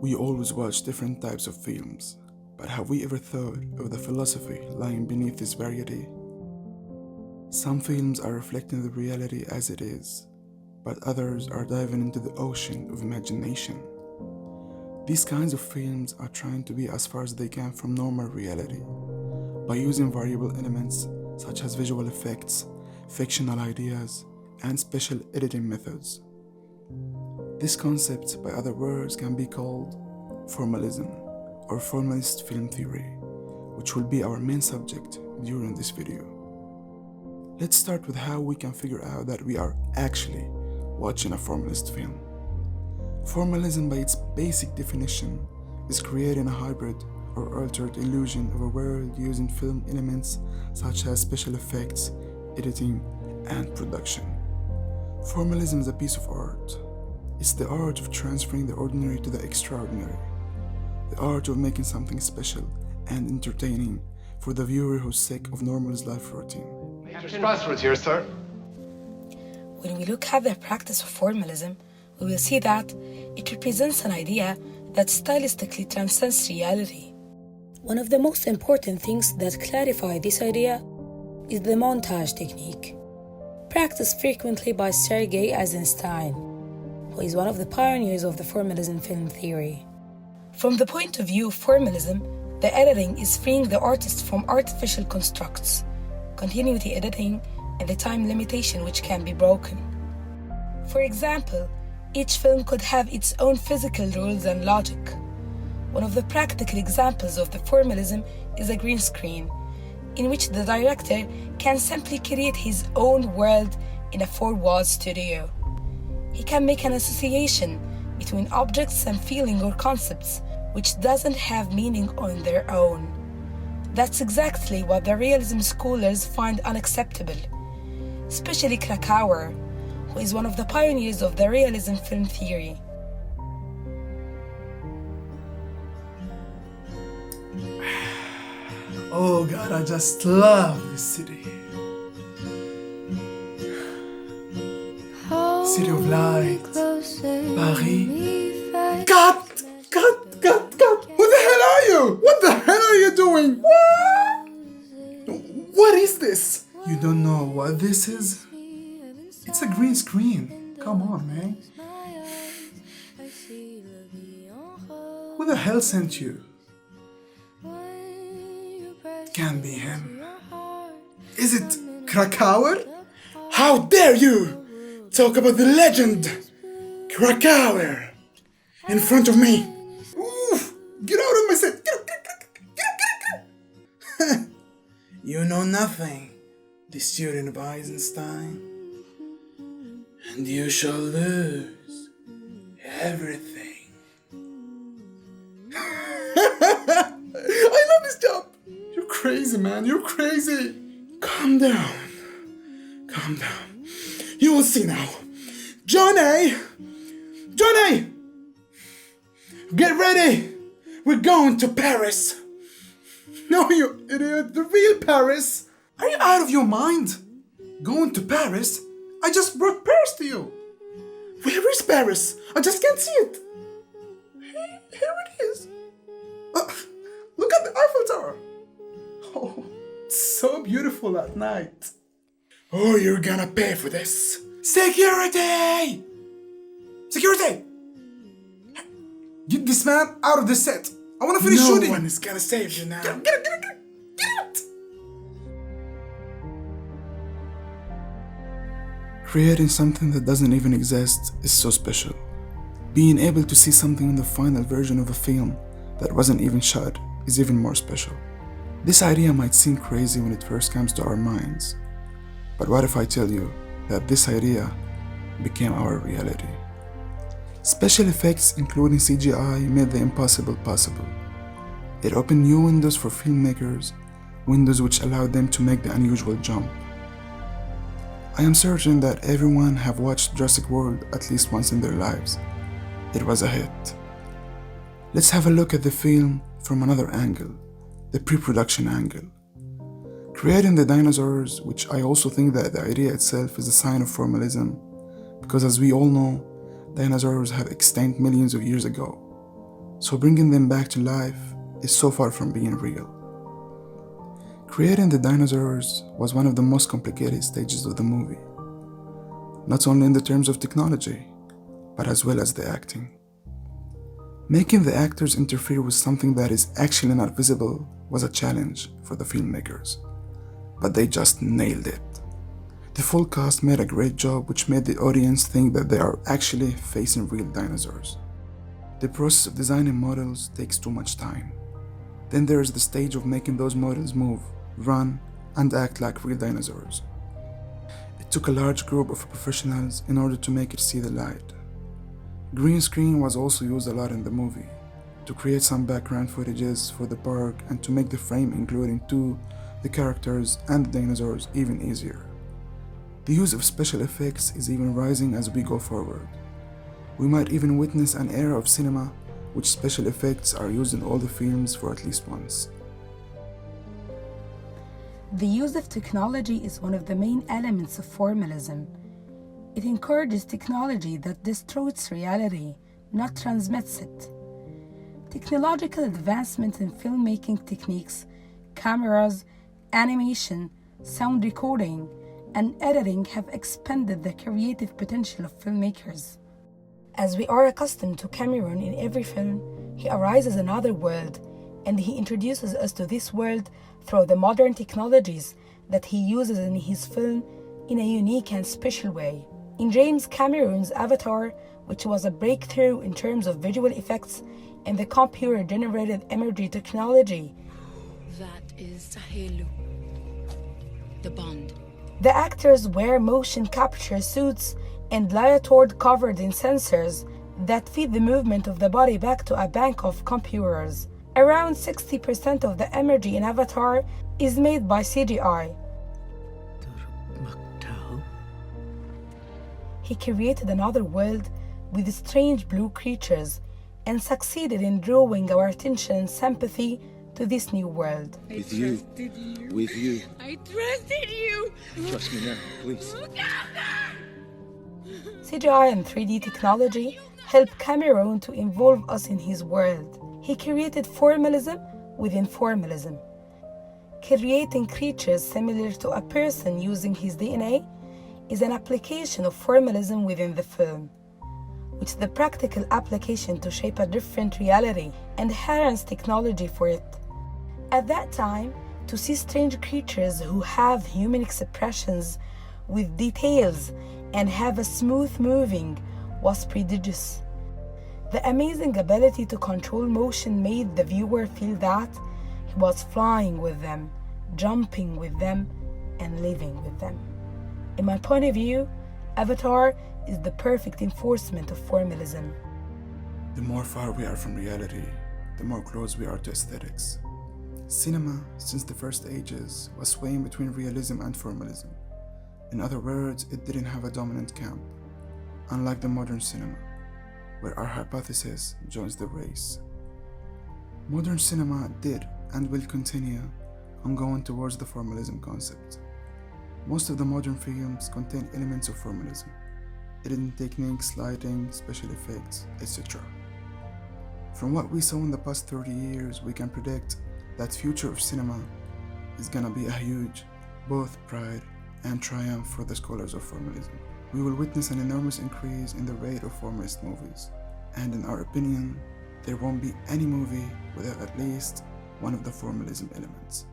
We always watch different types of films, but have we ever thought of the philosophy lying beneath this variety? Some films are reflecting the reality as it is, but others are diving into the ocean of imagination. These kinds of films are trying to be as far as they can from normal reality by using variable elements such as visual effects, fictional ideas, and special editing methods. This concept, by other words, can be called formalism or formalist film theory, which will be our main subject during this video. Let's start with how we can figure out that we are actually watching a formalist film. Formalism, by its basic definition, is creating a hybrid or altered illusion of a world using film elements such as special effects, editing, and production. Formalism is a piece of art. It's the art of transferring the ordinary to the extraordinary, the art of making something special and entertaining for the viewer who's sick of normal's life routine. Major Crossroads here, sir. When we look at the practice of formalism, we will see that it represents an idea that stylistically transcends reality. One of the most important things that clarify this idea is the montage technique, practiced frequently by Sergei Eisenstein, who is one of the pioneers of the formalism film theory. From the point of view of formalism, the editing is freeing the artist from artificial constructs, continuity editing, and the time limitation which can be broken. For example, each film could have its own physical rules and logic. One of the practical examples of the formalism is a green screen, in which the director can simply create his own world in a four-wall studio. He can make an association between objects and feeling or concepts which doesn't have meaning on their own. That's exactly what the realism scholars find unacceptable, especially Krakauer, who is one of the pioneers of the realism film theory. Oh God, I just love this city. City of light, Paris. Cut! Who the hell are you? What the hell are you doing? What is this? You don't know what this is? It's a green screen. Come on, man. Who the hell sent you? Can't be him. Is it Krakauer? How dare you talk about the legend Krakauer in front of me? Oof, get out of my set. Get up. You know nothing, the student of Eisenstein, and you shall lose everything. I love this job. You're crazy, man. You're crazy. Calm down. You will see now. Johnny! Get ready. We're going to Paris. No, you idiot. The real Paris. Are you out of your mind? Going to Paris? I just brought Paris to you. Where is Paris? I just can't see it. Here it is. Look at the Eiffel Tower. Oh, it's so beautiful at night. Oh, you're gonna pay for this. Security! Get this man out of the set. I wanna finish shooting. No one is gonna save you now. Get it! Creating something that doesn't even exist is so special. Being able to see something in the final version of a film that wasn't even shot is even more special. This idea might seem crazy when it first comes to our minds, but what if I tell you that this idea became our reality? Special effects, including CGI, made the impossible possible. It opened new windows for filmmakers, windows which allowed them to make the unusual jump. I am certain that everyone have watched Jurassic World at least once in their lives. It was a hit. Let's have a look at the film from another angle, the pre-production angle. Creating the dinosaurs, which I also think that the idea itself is a sign of formalism, because as we all know, dinosaurs have extinct millions of years ago. so bringing them back to life is so far from being real. Creating the dinosaurs was one of the most complicated stages of the movie, not only in the terms of technology, but as well as the acting. Making the actors interfere with something that is actually not visible was a challenge for the filmmakers, but they just nailed it. The full cast made a great job, which made the audience think that they are actually facing real dinosaurs. The process of designing models takes too much time. Then there is the stage of making those models move, run, and act like real dinosaurs. It took a large group of professionals in order to make it see the light. Green screen was also used a lot in the movie, to create some background footages for the park and to make the frame including the characters and the dinosaurs even easier. The use of special effects is even rising as we go forward. We might even witness an era of cinema which special effects are used in all the films for at least once. The use of technology is one of the main elements of formalism. It encourages technology that distorts reality, not transmits it. Technological advancements in filmmaking techniques, cameras, animation, sound recording, and editing have expanded the creative potential of filmmakers. As we are accustomed to Cameron in every film, he arises another world, and he introduces us to this world through the modern technologies that he uses in his film in a unique and special way. In James Cameron's Avatar, which was a breakthrough in terms of visual effects and the computer-generated imagery technology, that is Sahelu, the Bond. the actors wear motion capture suits and lie toward covered in sensors that feed the movement of the body back to a bank of computers. Around 60% of the imagery in Avatar is made by CGI. He created another world with strange blue creatures and succeeded in drawing our attention and sympathy to this new world. With you. I trusted you. Trust me now, please. CGI and 3D technology helped Cameron to involve us in his world. He created formalism within formalism, creating creatures similar to a person using his DNA is an application of formalism within the film, which is the practical application to shape a different reality and harness technology for it. At that time, to see strange creatures who have human expressions with details and have a smooth moving was prodigious. The amazing ability to control motion made the viewer feel that he was flying with them, jumping with them, and living with them. In my point of view, Avatar is the perfect enforcement of formalism. The more far we are from reality, the more close we are to aesthetics. Cinema, since the first ages, was swaying between realism and formalism. In other words, it didn't have a dominant camp, unlike the modern cinema, where our hypothesis joins the race. Modern cinema did and will continue on going towards the formalism concept. Most of the modern films contain elements of formalism, editing techniques, lighting, special effects, etc. From what we saw in the past 30 years, we can predict that future of cinema is gonna be a huge both pride and triumph for the scholars of formalism. We will witness an enormous increase in the rate of formalist movies, and in our opinion, there won't be any movie without at least one of the formalism elements.